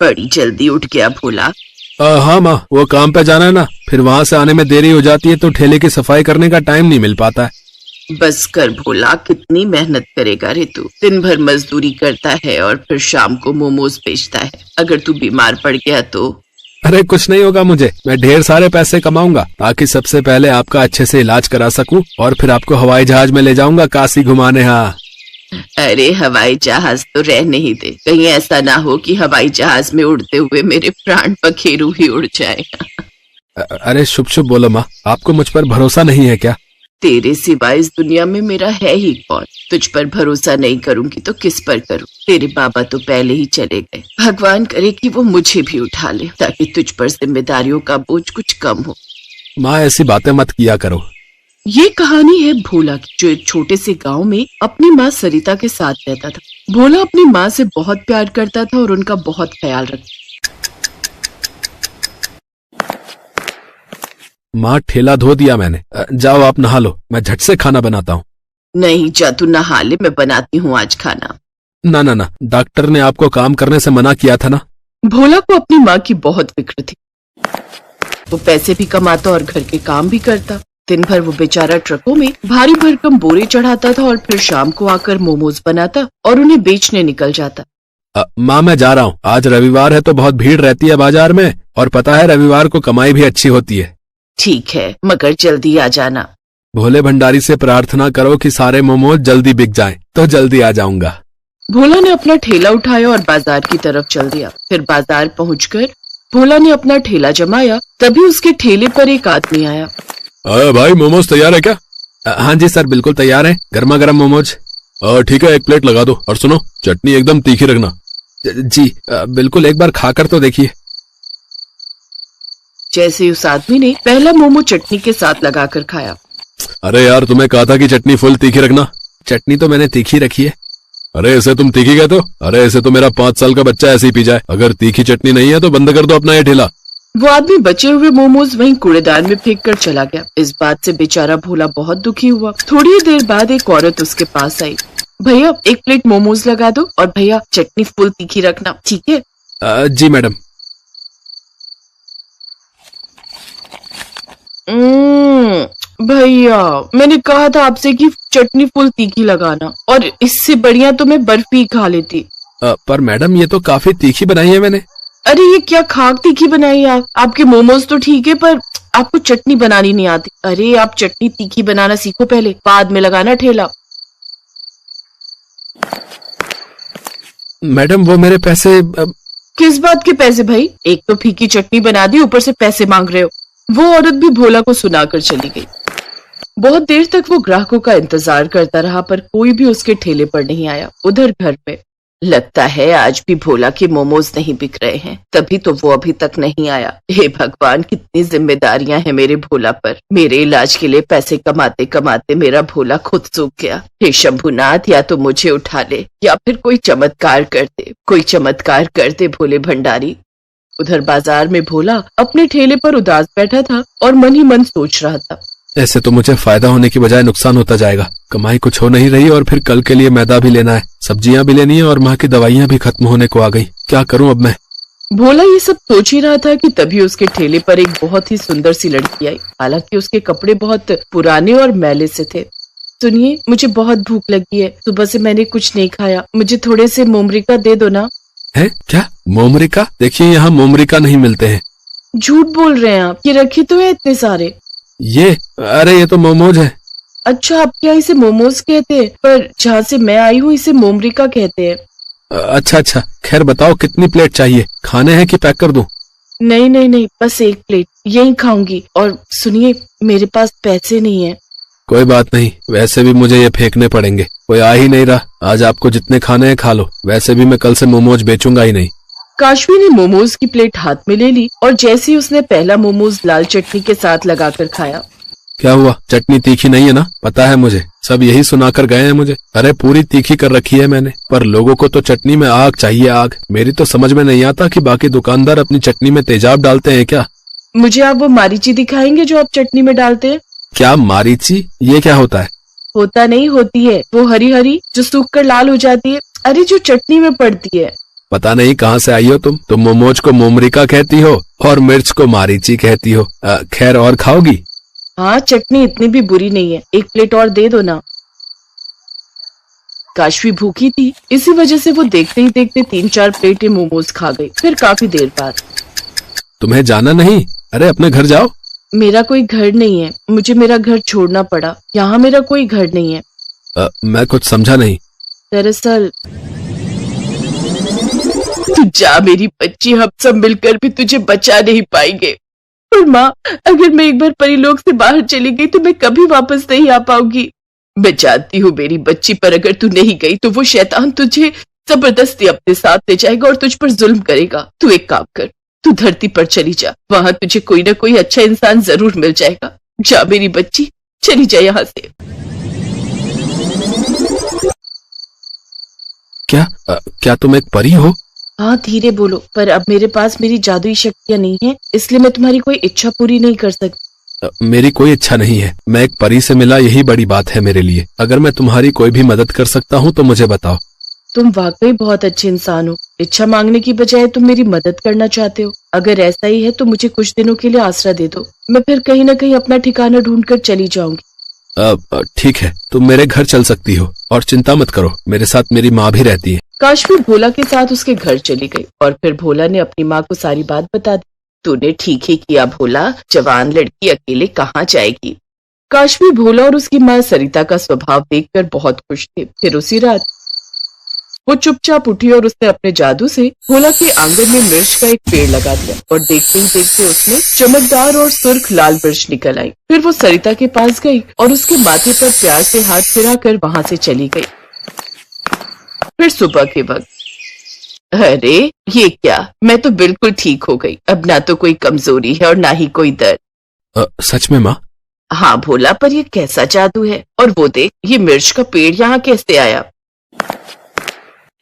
बड़ी जल्दी उठ गया भोला। हाँ माँ, वो काम पे जाना है ना, फिर वहाँ से आने में देरी हो जाती है तो ठेले की सफाई करने का टाइम नहीं मिल पाता है। बस कर भोला, कितनी मेहनत करेगा रे तू। दिन भर मजदूरी करता है और फिर शाम को मोमोज बेचता है। अगर तू बीमार पड़ गया तो? अरे कुछ नहीं होगा मुझे, मैं ढेर सारे पैसे कमाऊंगा ताकि सबसे पहले आपका अच्छे से इलाज करा सकूं और फिर आपको हवाई जहाज में ले जाऊंगा काशी घुमाने। हाँ। अरे हवाई जहाज तो रहने ही दे, कहीं ऐसा ना हो कि हवाई जहाज में उड़ते हुए मेरे प्राण पखेरु ही उड़ जाए। अरे शुभ शुभ बोलो माँ, आपको मुझ पर भरोसा नहीं है क्या? तेरे सिवाय इस दुनिया में मेरा है ही कौन? तुझ पर भरोसा नहीं करूंगी तो किस पर करूं? तेरे बाबा तो पहले ही चले गए। भगवान करे कि वो मुझे भी उठा ले ताकि तुझ पर जिम्मेदारियों का बोझ कुछ कम हो। माँ ऐसी बातें मत किया करो। ये कहानी है भोला की, जो एक छोटे से गांव में अपनी माँ सरिता के साथ रहता था। भोला अपनी माँ से बहुत प्यार करता था और उनका बहुत ख्याल रखता। माँ ठेला धो दिया मैंने, जाओ आप नहा लो, मैं झट से खाना बनाता हूँ। नहीं जा, तू नहा ले, मैं बनाती हूँ आज खाना। ना ना ना, डॉक्टर ने आपको काम करने से मना किया था ना। भोला को अपनी माँ की बहुत फिक्र थी। वो पैसे भी कमाता और घर के काम भी करता। दिन भर वो बेचारा ट्रकों में भारी भरकम बोरे चढ़ाता था और फिर शाम को आकर मोमोज बनाता और उन्हें बेचने निकल जाता। माँ मैं जा रहा हूँ, आज रविवार है तो बहुत भीड़ रहती है बाजार में, और पता है रविवार को कमाई भी अच्छी होती है। ठीक है, मगर जल्दी आ जाना। भोले भंडारी से प्रार्थना करो कि सारे मोमोज जल्दी बिक जाएं, तो जल्दी आ जाऊंगा। भोला ने अपना ठेला उठाया और बाजार की तरफ चल दिया। फिर बाजार पहुंचकर भोला ने अपना ठेला जमाया, तभी उसके ठेले पर एक आदमी आया। भाई मोमोज तैयार है क्या? हाँ जी सर, बिल्कुल तैयार है, गर्मा गर्म मोमोज। ठीक है, एक प्लेट लगा दो, और सुनो चटनी एकदम तीखी रखना। जी बिल्कुल, एक बार खाकर तो देखिए। जैसे उस आदमी ने पहला मोमो चटनी के साथ लगाकर खाया। अरे यार, तुम्हें कहा था कि चटनी फुल तीखी रखना। चटनी तो मैंने तीखी रखी है। अरे ऐसे तुम तीखी कहते हो? अरे ऐसे तो मेरा 5 साल का बच्चा ऐसे ही पी जाए। अगर तीखी चटनी नहीं है तो बंद कर दो अपना ये ठेला। वो आदमी बचे हुए मोमोज वहीं कूड़ेदान में फेंक कर चला गया। इस बात से बेचारा भोला बहुत दुखी हुआ। थोड़ी ही देर बाद एक औरत उसके पास आई। भैया एक प्लेट मोमोज लगा दो, और भैया चटनी फुल तीखी रखना, ठीक है? जी मैडम। भैया मैंने कहा था आपसे कि चटनी फुल तीखी लगाना, और इससे बढ़िया तो मैं बर्फी खा लेती। पर मैडम ये तो काफी तीखी बनाई है मैंने। अरे ये क्या खाक तीखी बनाई है आप? आपके मोमोज तो ठीक है पर आपको चटनी बनानी नहीं आती। अरे आप चटनी तीखी बनाना सीखो पहले, बाद में लगाना ठेला। मैडम वो मेरे पैसे। किस बात के पैसे भाई? एक तो फीकी चटनी बना दी, ऊपर से पैसे मांग रहे हो। वो औरत भी भोला को सुनाकर चली गई। बहुत देर तक वो ग्राहकों का इंतजार करता रहा पर कोई भी उसके ठेले पर नहीं आया। उधर घर पे लगता है आज भी भोला के मोमोज नहीं बिक रहे हैं, तभी तो वो अभी तक नहीं आया। हे भगवान, कितनी जिम्मेदारियां हैं मेरे भोला पर। मेरे इलाज के लिए पैसे कमाते कमाते मेरा भोला खुद सूख गया। हे शंभुनाथ, या तो मुझे उठा ले या फिर कोई चमत्कार कर दे, कोई चमत्कार कर दे भोले भंडारी। उधर बाजार में भोला अपने ठेले पर उदास बैठा था और मन ही मन सोच रहा था, ऐसे तो मुझे फायदा होने की बजाय नुकसान होता जाएगा। कमाई कुछ हो नहीं रही और फिर कल के लिए मैदा भी लेना है, सब्जियां भी लेनी है और माँ की दवाइयां भी खत्म होने को आ गई। क्या करूं अब मैं? भोला ये सब सोच ही रहा था कि तभी उसके ठेले पर एक बहुत ही सुंदर सी लड़की आई। हालांकि उसके कपड़े बहुत पुराने और मैले से थे। सुनिए, मुझे बहुत भूख लगी है, सुबह से मैंने कुछ नहीं खाया, मुझे थोड़े से मोमरिका दे दो ना। है क्या? मोमरिका? देखिए यहाँ मोमरिका नहीं मिलते हैं। झूठ बोल रहे हैं आप, ये रखे तो है इतने सारे। ये अरे ये तो मोमोज है। अच्छा, आपके यहाँ इसे मोमोज कहते हैं, पर जहाँ से मैं आई हूँ इसे मोमरिका कहते हैं। अच्छा अच्छा, खैर बताओ कितनी प्लेट चाहिए? खाने हैं कि पैक कर दूं? नहीं नहीं नहीं, बस एक प्लेट यही खाऊंगी। और सुनिए, मेरे पास पैसे नहीं है। कोई बात नहीं, वैसे भी मुझे ये फेंकने पड़ेंगे, कोई आ ही नहीं रहा। आज आपको जितने खाने हैं खा लो, वैसे भी मैं कल से मोमोज बेचूंगा ही नहीं। काशवी ने मोमोज की प्लेट हाथ में ले ली और जैसे ही उसने पहला मोमोज लाल चटनी के साथ लगाकर खाया। क्या हुआ? चटनी तीखी नहीं है ना? पता है मुझे, सब यही सुनाकर गए हैं मुझे। अरे पूरी तीखी कर रखी है मैंने, पर लोगों को तो चटनी में आग चाहिए, आग। मेरी तो समझ में नहीं आता कि बाकी दुकानदार अपनी चटनी में तेजाब डालते हैं क्या? मुझे आप वो मारीची दिखाएंगे जो आप चटनी में डालते हैं? क्या मारीची? ये क्या होता है? होता नहीं, होती है वो हरी हरी जो सूख कर लाल हो जाती है। अरे जो चटनी में पड़ती है। पता नहीं कहाँ से आई हो तुम मोमोज को मोमरिका कहती हो और मिर्च को मारीची कहती हो। खैर, और खाओगी? हाँ, चटनी इतनी भी बुरी नहीं है, एक प्लेट और दे दो ना। काशवी भूखी थी, इसी वजह से वो देखते ही देखते 3-4 प्लेटें मोमोज खा गई। फिर काफी देर बाद, तुम्हें जाना नहीं? अरे अपने घर जाओ। मेरा कोई घर नहीं है, मुझे मेरा घर छोड़ना पड़ा। यहाँ मेरा कोई घर नहीं है। मैं कुछ समझा नहीं। दरअसल तू जा मेरी बच्ची, हम सब मिलकर भी तुझे बचा नहीं पाएंगे। और माँ, अगर मैं एक बार परीलोक से बाहर चली गई तो मैं कभी वापस नहीं आ पाऊंगी। मैं जानती हूँ मेरी बच्ची, पर अगर तू नहीं गई तो वो शैतान तुझे जबरदस्ती अपने साथ ले जाएगा और तुझ पर जुल्म करेगा। तू एक काम कर, तू धरती पर चली जा, वहां तुझे कोई ना कोई अच्छा इंसान जरूर मिल जाएगा। जा मेरी बच्ची, चली जा यहाँ से। क्या तुम एक परी हो? हाँ, धीरे बोलो, पर अब मेरे पास मेरी जादुई शक्तियाँ नहीं है, इसलिए मैं तुम्हारी कोई इच्छा पूरी नहीं कर सकती। मेरी कोई इच्छा नहीं है, मैं एक परी से मिला, यही बड़ी बात है मेरे लिए। अगर मैं तुम्हारी कोई भी मदद कर सकता हूँ तो मुझे बताओ। तुम वाकई बहुत अच्छे इंसान हो। इच्छा मांगने की बजाय तुम मेरी मदद करना चाहते हो। अगर ऐसा ही है तो मुझे कुछ दिनों के लिए आसरा दे दो, मैं फिर कहीं न कहीं अपना ठिकाना ढूंढकर चली जाऊंगी। ठीक है, तुम मेरे घर चल सकती हो, और चिंता मत करो, मेरे साथ मेरी माँ भी रहती है। काशवी भोला के साथ उसके घर चली गई और फिर भोला ने अपनी माँ को सारी बात बता दी। तूने ठीक ही किया भोला, जवान लड़की अकेले कहाँ जाएगी। काशवी भोला और उसकी माँ सरिता का स्वभाव देखकर बहुत खुश थे। फिर उसी रात वो चुपचाप उठी और उसने अपने जादू से भोला के आंगन में मिर्च का एक पेड़ लगा दिया और देखते ही देखते उसमें चमकदार और सुर्ख लाल मिर्च निकल आई। फिर वो सरिता के पास गई और उसके माथे पर प्यार से हाथ फिराकर वहां से चली गई। फिर सुबह के वक्त, अरे ये क्या, मैं तो बिल्कुल ठीक हो गई। अब ना तो कोई कमजोरी है और ना ही कोई दर्द। सच में माँ? हाँ भोला, पर ये कैसा जादू है? और वो देख, ये मिर्च का पेड़ यहाँ कैसे आया?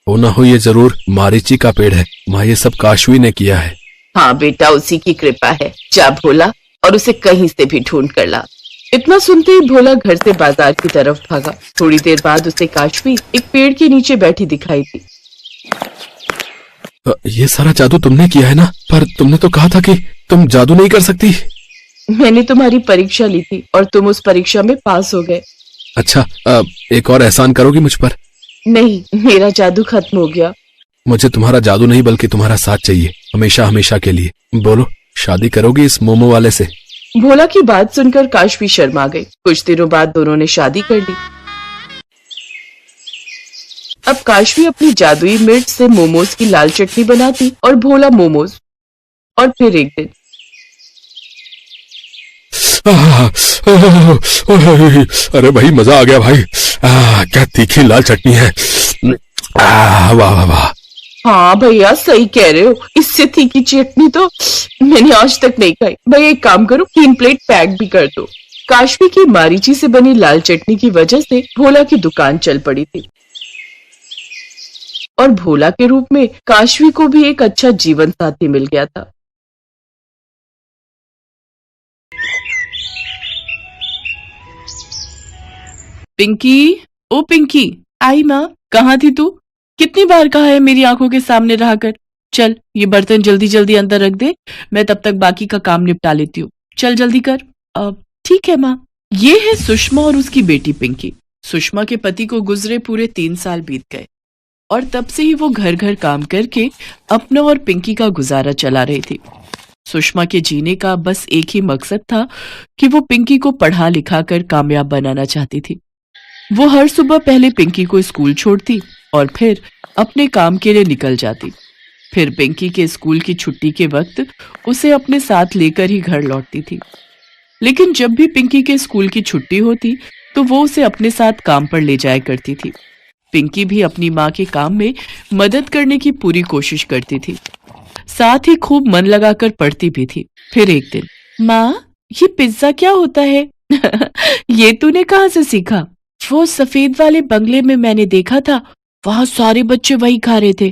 हो ना हो ये जरूर मारीची का पेड़ है माँ, ये सब काशवी ने किया है। हाँ बेटा, उसी की कृपा है। जा भोला और उसे कहीं से भी ढूंढ कर ला। इतना सुनते ही भोला घर से बाजार की तरफ भागा। थोड़ी देर बाद उसे काशवी एक पेड़ के नीचे बैठी दिखाई दी। ये सारा जादू तुमने किया है ना? पर तुमने तो कहा था कि तुम जादू नहीं कर सकती। मैंने तुम्हारी परीक्षा ली थी और तुम उस परीक्षा में पास हो गए। अच्छा, एक और एहसान करोगी मुझ पर? नहीं, मेरा जादू खत्म हो गया। मुझे तुम्हारा जादू नहीं बल्कि तुम्हारा साथ चाहिए, हमेशा हमेशा के लिए। बोलो, शादी करोगी इस मोमो वाले से? भोला की बात सुनकर काशवी शर्मा गई। कुछ दिनों बाद दोनों ने शादी कर ली। अब काशवी अपनी जादुई मिर्च से मोमोज की लाल चटनी बनाती और भोला मोमोज। और फिर एक दिन, अरे भाई, मजा आ गया भाई। क्या तीखी लाल चटनी है। वाह वाह वाह। हाँ भैया, सही कह रहे हो, इससे तीखी चटनी तो मैंने आज तक नहीं खाई। भैया एक काम करो, 3 प्लेट पैक भी कर दो। काशवी की मारीची से बनी लाल चटनी की वजह से भोला की दुकान चल पड़ी थी और भोला के रूप में काशवी को भी एक अच्छा जीवन साथी मिल गया था। पिंकी, ओ पिंकी, आई माँ। कहाँ थी तू? कितनी बार कहा है मेरी आंखों के सामने रहा कर। चल, ये बर्तन जल्दी जल्दी अंदर रख दे, मैं तब तक बाकी का काम निपटा लेती हूँ। चल जल्दी कर। ठीक है माँ। ये है सुषमा और उसकी बेटी पिंकी। सुषमा के पति को गुजरे पूरे 3 साल बीत गए और तब से ही वो घर घर काम करके अपना और पिंकी का गुजारा चला रही थी। सुषमा के जीने का बस एक ही मकसद था कि वो पिंकी को पढ़ा लिखा कर कामयाब बनाना चाहती थी। वो हर सुबह पहले पिंकी को स्कूल छोड़ती और फिर अपने काम के लिए निकल जाती। फिर पिंकी के स्कूल की छुट्टी के वक्त उसे अपने साथ लेकर ही घर लौटती थी। लेकिन जब भी पिंकी के स्कूल की छुट्टी होती तो वो उसे अपने साथ काम पर ले जाया करती थी। पिंकी भी अपनी माँ के काम में मदद करने की पूरी कोशिश करती थी, साथ ही खूब मन लगाकर पढ़ती भी थी। फिर एक दिन, माँ, ये पिज्जा क्या होता है? ये तूने कहाँ से सीखा? वो सफेद वाले बंगले में मैंने देखा था, वहां सारे बच्चे वही खा रहे थे।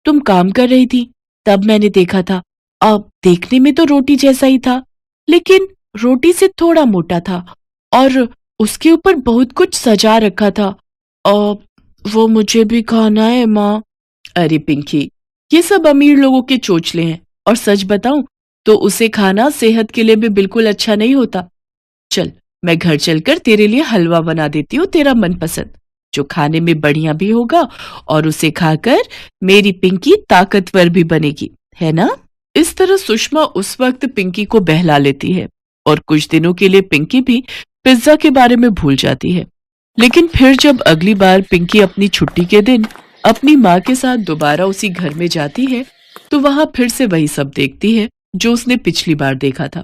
तुम काम कर रही थी, तब मैंने देखा था। अब देखने में तो रोटी जैसा ही था, लेकिन रोटी से थोड़ा मोटा था और उसके ऊपर बहुत कुछ सजा रखा था। वो मुझे भी खाना है माँ। अरे पिंकी, ये सब अमीर लोगों के चोचले हैं, और सच बताऊं तो उसे खाना सेहत के लिए भी बिल्कुल अच्छा नहीं होता। चल, मैं घर चलकर तेरे लिए हलवा बना देती हूँ, तेरा मनपसंद, जो खाने में बढ़िया भी होगा और उसे खाकर मेरी पिंकी ताकतवर भी बनेगी, है ना? इस तरह सुषमा उस वक्त पिंकी को बहला लेती है और कुछ दिनों के लिए पिंकी भी पिज्जा के बारे में भूल जाती है। लेकिन फिर जब अगली बार पिंकी अपनी छुट्टी के दिन अपनी माँ के साथ दोबारा उसी घर में जाती है तो वहां फिर से वही सब देखती है जो उसने पिछली बार देखा था।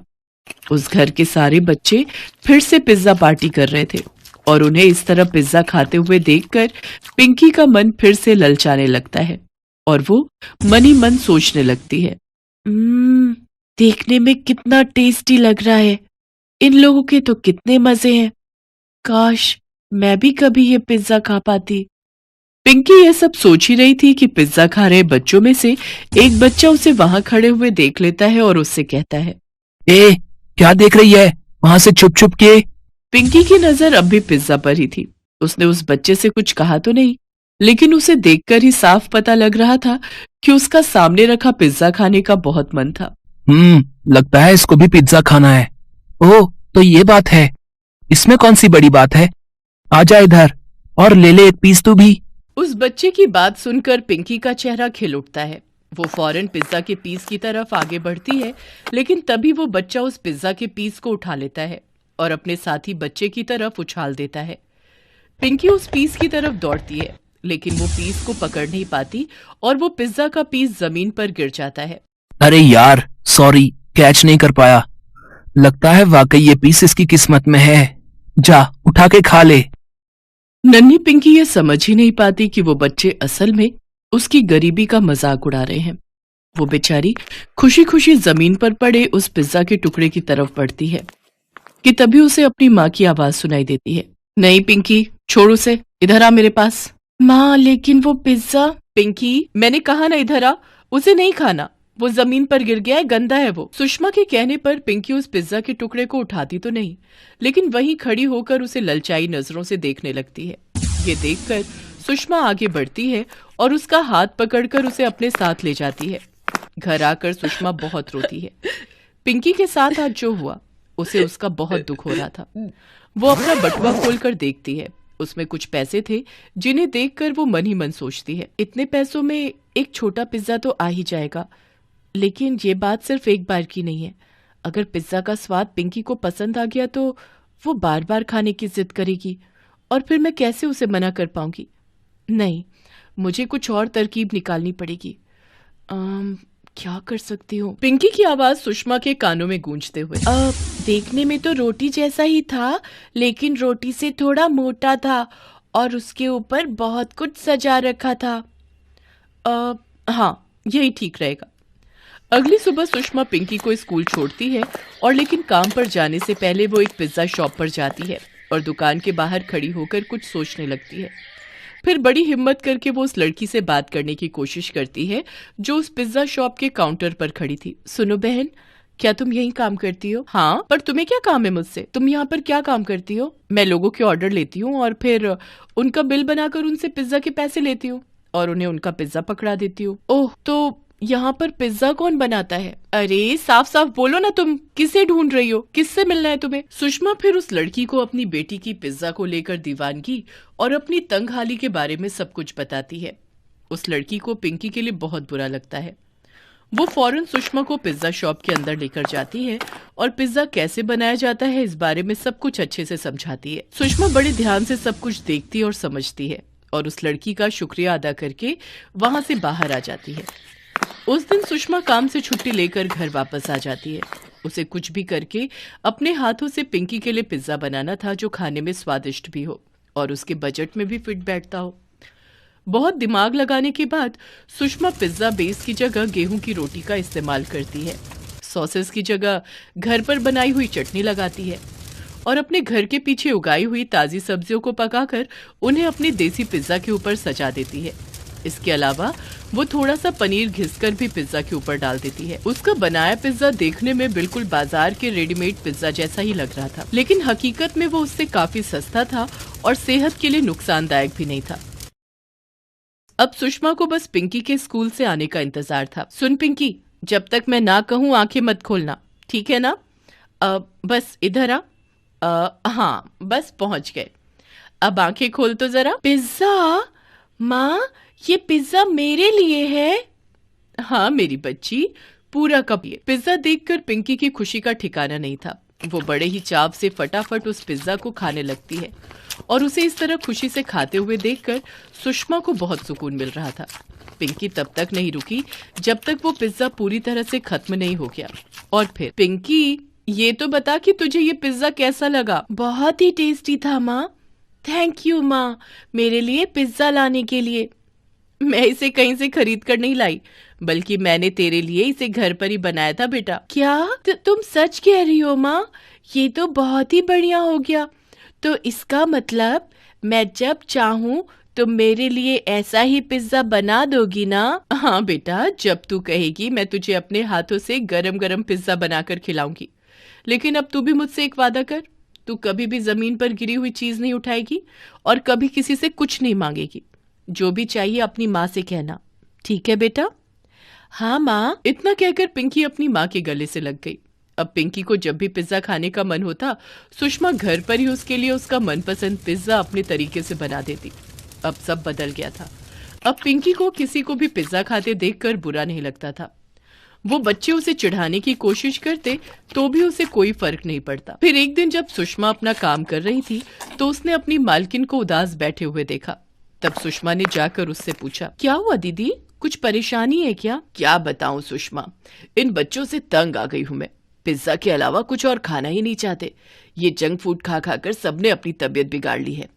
उस घर के सारे बच्चे फिर से पिज्जा पार्टी कर रहे थे और उन्हें इस तरह पिज्जा खाते हुए देखकर पिंकी का मन फिर से ललचाने लगता है और वो मन ही मन सोचने लगती है, देखने में कितना टेस्टी लग रहा है, इन लोगों के तो कितने मजे हैं, काश मैं भी कभी ये पिज्जा खा पाती। पिंकी ये सब सोच ही रही थी कि पिज्जा खा रहे बच्चों में से एक बच्चा उसे वहां खड़े हुए देख लेता है और उससे कहता है, ए, क्या देख रही है वहां से छुप छुप के? पिंकी की नजर अब भी पिज्जा पर ही थी। उसने उस बच्चे से कुछ कहा तो नहीं, लेकिन उसे देखकर ही साफ पता लग रहा था कि उसका सामने रखा पिज्जा खाने का बहुत मन था। लगता है इसको भी पिज्जा खाना है। ओह, तो ये बात है, इसमें कौन सी बड़ी बात है? आजा इधर और ले ले एक पीस तू भी। उस बच्चे की बात सुनकर पिंकी का चेहरा खिल उठता है। वो फौरन पिज्जा के पीस की तरफ आगे बढ़ती है, लेकिन तभी वो बच्चा उस पिज्जा के पीस को उठा लेता है और अपने साथी बच्चे की तरफ उछाल देता है। पिंकी उस पीस की तरफ दौड़ती है, लेकिन वो पीस को पकड़ नहीं पाती और वो पिज्जा का पीस जमीन पर गिर जाता है। अरे यार, सॉरी, कैच नहीं कर पाया। लगता है वाकई ये पीस इसकी किस्मत में है। जा, उठा के खा ले। नन्ही पिंकी ये समझ ही नहीं पाती कि वो बच्चे असल में उसकी गरीबी का मजाक उड़ा रहे हैं। वो बेचारी खुशी खुशी जमीन पर पड़े उस पिज्जा के टुकड़े की तरफ बढ़ती है कि तभी उसे अपनी माँ की आवाज सुनाई देती है, नहीं पिंकी, छोड़ उसे, इधर आ मेरे पास। माँ, लेकिन वो पिज्जा। पिंकी, मैंने कहा ना इधर आ, उसे नहीं खाना, वो जमीन पर गिर गया है, गंदा है वो। सुषमा के कहने पर पिंकी उस पिज्जा के टुकड़े को उठाती तो नहीं, लेकिन वहीं खड़ी होकर उसे ललचाई नजरों से देखने लगती है। ये देखकर सुषमा आगे बढ़ती है और उसका हाथ पकड़कर उसे अपने साथ ले जाती है। घर आकर सुषमा बहुत रोती है। पिंकी के साथ आज जो हुआ उसे उसका बहुत दुख हो रहा था। वो अपना बटुआ खोलकर देखती है, उसमें कुछ पैसे थे जिन्हें देखकर वो मन ही मन सोचती है, इतने पैसों में एक छोटा पिज्जा तो आ ही जाएगा। लेकिन ये बात सिर्फ एक बार की नहीं है, अगर पिज्जा का स्वाद पिंकी को पसंद आ गया तो वो बार बार खाने की जिद करेगी और फिर मैं कैसे उसे मना कर पाऊंगी। नहीं, मुझे कुछ और तरकीब निकालनी पड़ेगी। क्या कर सकती हूँ? पिंकी की आवाज सुषमा के कानों में गूंजते हुए, देखने में तो रोटी जैसा ही था, लेकिन रोटी से थोड़ा मोटा था और उसके ऊपर बहुत कुछ सजा रखा था। हाँ, यही ठीक रहेगा। अगली सुबह सुषमा पिंकी को स्कूल छोड़ती है और लेकिन काम पर जाने से पहले वो एक पिज्जा शॉप पर जाती है और दुकान के बाहर खड़ी होकर कुछ सोचने लगती है। फिर बड़ी हिम्मत करके वो उस लड़की से बात करने की कोशिश करती है जो उस पिज्जा शॉप के काउंटर पर खड़ी थी। सुनो बहन, क्या तुम यहीं काम करती हो? हाँ, पर तुम्हें क्या काम है मुझसे? तुम यहाँ पर क्या काम करती हो? मैं लोगों के ऑर्डर लेती हूँ और फिर उनका बिल बनाकर उनसे पिज्जा के पैसे लेती हूँ और उन्हें उनका पिज्जा पकड़ा देती हूँ। ओह, तो यहाँ पर पिज्जा कौन बनाता है? अरे साफ साफ बोलो ना, तुम किसे ढूंढ रही हो? किससे मिलना है तुम्हें? सुषमा फिर उस लड़की को अपनी बेटी की पिज्जा को लेकर दीवानगी और अपनी तंगहाली के बारे में सब कुछ बताती है। उस लड़की को पिंकी के लिए बहुत बुरा लगता है। वो फौरन सुषमा को पिज्जा शॉप के अंदर लेकर जाती है और पिज्जा कैसे बनाया जाता है इस बारे में सब कुछ अच्छे से समझाती है। सुषमा बड़े ध्यान से सब कुछ देखती और समझती है और उस लड़की का शुक्रिया अदा करके वहां से बाहर आ जाती है। उस दिन सुषमा काम से छुट्टी लेकर घर वापस आ जाती है। उसे कुछ भी करके अपने हाथों से पिंकी के लिए पिज्जा बनाना था जो खाने में स्वादिष्ट भी हो और उसके बजट में भी फिट बैठता हो। बहुत दिमाग लगाने के बाद सुषमा पिज्जा बेस की जगह गेहूं की रोटी का इस्तेमाल करती है। सॉसेस की जगह घर पर बनाई हुई चटनी लगाती है और अपने घर के पीछे उगाई हुई ताजी सब्जियों को पकाकर उन्हें अपनी देसी पिज्जा के ऊपर सजा देती है। इसके अलावा वो थोड़ा सा पनीर घिसकर भी पिज्जा के ऊपर डाल देती है। उसका बनाया पिज्जा देखने में बिल्कुल बाजार के रेडीमेड पिज्जा जैसा ही लग रहा था, लेकिन हकीकत में वो उससे काफी सस्ता था और सेहत के लिए नुकसानदायक भी नहीं था। अब सुषमा को बस पिंकी के स्कूल से आने का इंतजार था। सुन पिंकी, जब तक मैं ना कहूँ आंखें मत खोलना, ठीक है ना? बस इधर आ। हाँ, बस पहुंच गए। अब आंखें खोल तो जरा। पिज्जा? माँ, ये पिज्जा मेरे लिए है? हाँ मेरी बच्ची, पूरा कप ये। पिज्जा देखकर पिंकी की खुशी का ठिकाना नहीं था। वो बड़े ही चाव से फटाफट उस पिज्जा को खाने लगती है और उसे इस तरह खुशी से खाते हुए देखकर सुषमा को बहुत सुकून मिल रहा था। पिंकी तब तक नहीं रुकी जब तक वो पिज्जा पूरी तरह से खत्म नहीं हो गया। और फिर, पिंकी ये तो बता कि तुझे ये पिज्जा कैसा लगा? बहुत ही टेस्टी था माँ। थैंक यू माँ, मेरे लिए पिज्जा लाने के लिए। मैं इसे कहीं से खरीद कर नहीं लाई, बल्कि मैंने तेरे लिए इसे घर पर ही बनाया था बेटा। क्या तुम सच कह रही हो माँ? ये तो बहुत ही बढ़िया हो गया। तो इसका मतलब मैं जब चाहूँ तो मेरे लिए ऐसा ही पिज्जा बना दोगी ना? हाँ बेटा, जब तू कहेगी मैं तुझे अपने हाथों से गरम गरम पिज्जा बनाकर खिलाऊंगी। लेकिन अब तू भी मुझसे एक वादा कर, तू कभी भी जमीन पर गिरी हुई चीज नहीं उठाएगी और कभी किसी से कुछ नहीं मांगेगी। जो भी चाहिए अपनी माँ से कहना, ठीक है बेटा? हाँ माँ। इतना कहकर पिंकी अपनी माँ के गले से लग गई। अब पिंकी को जब भी पिज्जा खाने का मन होता, सुषमा घर पर ही उसके लिए उसका मनपसंद पिज्जा अपने तरीके से बना देती। अब सब बदल गया था। अब पिंकी को किसी को भी पिज्जा खाते देखकर बुरा नहीं लगता था। वो बच्चे उसे चिढ़ाने की कोशिश करते तो भी उसे कोई फर्क नहीं पड़ता। फिर एक दिन जब सुषमा अपना काम कर रही थी तो उसने अपनी मालकिन को उदास बैठे हुए देखा। तब सुषमा ने जाकर उससे पूछा, क्या हुआ दीदी, कुछ परेशानी है क्या? क्या बताऊं सुषमा, इन बच्चों से तंग आ गई हूं मैं। पिज्जा के अलावा कुछ और खाना ही नहीं चाहते। ये जंक फूड खा खाकर सबने अपनी तबीयत बिगाड़ ली है।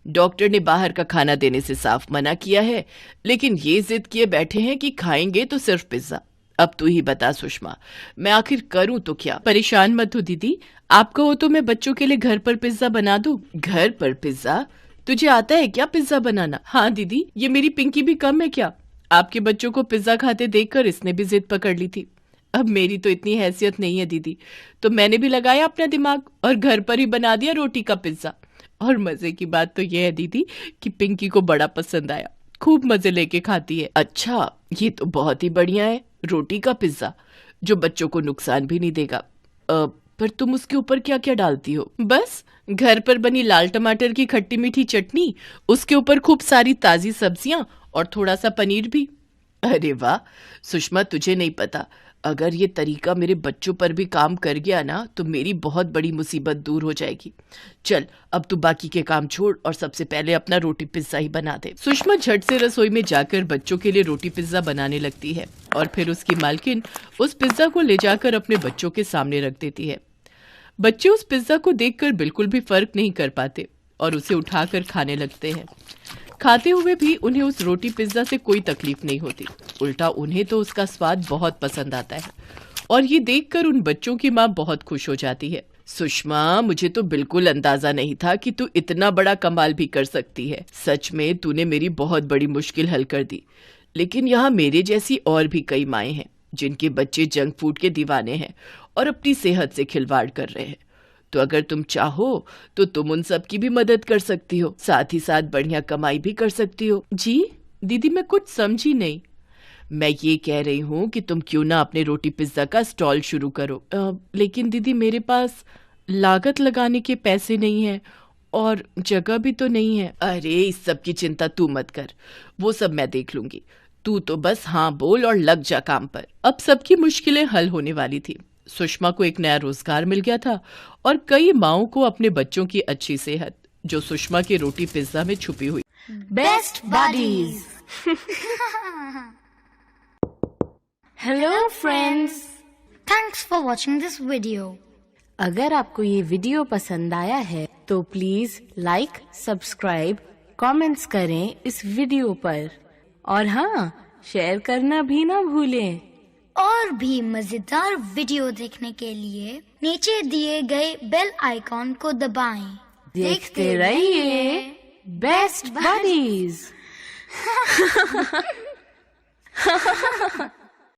डॉक्टर ने बाहर का खाना देने से साफ मना किया है, लेकिन ये जिद किए बैठे हैं कि खाएंगे तो सिर्फ पिज्जा। अब तू ही बता सुषमा, मैं आखिर करूं तो क्या? परेशान मत हो दीदी, आप कहो तो मैं बच्चों के लिए घर पर पिज्जा बना दूं। घर पर पिज्जा? तुझे आता है क्या पिज्जा बनाना? हाँ दीदी, ये मेरी पिंकी भी कम है क्या? आपके बच्चों को पिज्जा खाते देखकर इसने भी जिद पकड़ ली थी। अब मेरी तो इतनी हैसियत नहीं है दीदी, तो मैंने भी लगाया अपना दिमाग और घर पर ही बना दिया रोटी का पिज्जा। और मजे की बात तो यह है दीदी कि पिंकी को बड़ा पसंद आया, खूब मजे लेके खाती है। अच्छा, ये तो बहुत ही बढ़िया है, रोटी का पिज्जा जो बच्चों को नुकसान भी नहीं देगा। पर तुम उसके ऊपर क्या क्या डालती हो? बस घर पर बनी लाल टमाटर की खट्टी मीठी चटनी, उसके ऊपर खूब सारी ताजी सब्जियां और थोड़ा सा पनीर भी। अरे वाह सुषमा, तुझे नहीं पता, अगर ये तरीका मेरे बच्चों पर भी काम कर गया ना तो मेरी बहुत बड़ी मुसीबत दूर हो जाएगी। चल अब तू बाकी के काम छोड़ और सबसे पहले अपना रोटी पिज्जा ही बना दे। सुषमा झट से रसोई में जाकर बच्चों के लिए रोटी पिज्जा बनाने लगती है और फिर उसकी मालकिन उस पिज्जा को ले जाकर अपने बच्चों के सामने रख देती है। बच्चे उस पिज्जा को देखकर बिल्कुल भी फर्क नहीं कर पाते और उसे उठाकर खाने लगते हैं। खाते हुए भी उन्हें उस रोटी पिज्जा से कोई तकलीफ नहीं होती, उल्टा उन्हें तो उसका स्वाद बहुत पसंद आता है और ये देखकर उन बच्चों की माँ बहुत खुश हो जाती है। सुषमा, मुझे तो बिल्कुल अंदाजा नहीं था कि तू इतना बड़ा कमाल भी कर सकती है। सच में तूने मेरी बहुत बड़ी मुश्किल हल कर दी। लेकिन यहाँ मेरे जैसी और भी कई माएँ हैं जिनके बच्चे जंक फूड के दीवाने हैं और अपनी सेहत से खिलवाड़ कर रहे हैं। तो अगर तुम चाहो तो तुम उन सब की भी मदद कर सकती हो, साथ ही साथ बढ़िया कमाई भी कर सकती हो। जी दीदी, मैं कुछ समझी नहीं। मैं ये कह रही हूँ कि तुम क्यों ना अपने रोटी पिज्जा का स्टॉल शुरू करो। लेकिन दीदी, मेरे पास लागत लगाने के पैसे नहीं है और जगह भी तो नहीं है। अरे इस सब की चिंता तू मत कर, वो सब मैं देख लूंगी। तू तो बस हाँ बोल और लग जा काम पर। अब सबकी मुश्किलें हल होने वाली थी। सुषमा को एक नया रोजगार मिल गया था और कई माओं को अपने बच्चों की अच्छी सेहत, जो सुषमा के रोटी पिज्जा में छुपी हुई। Best buddies. Hello friends, thanks for watching this video. अगर आपको ये वीडियो पसंद आया है तो प्लीज लाइक, सब्सक्राइब, कमेंट्स करें इस वीडियो पर और हाँ, शेयर करना भी ना भूलें। और भी मजेदार वीडियो देखने के लिए नीचे दिए गए बेल आइकॉन को दबाएं। देखते रहिए बेस्ट बडीज।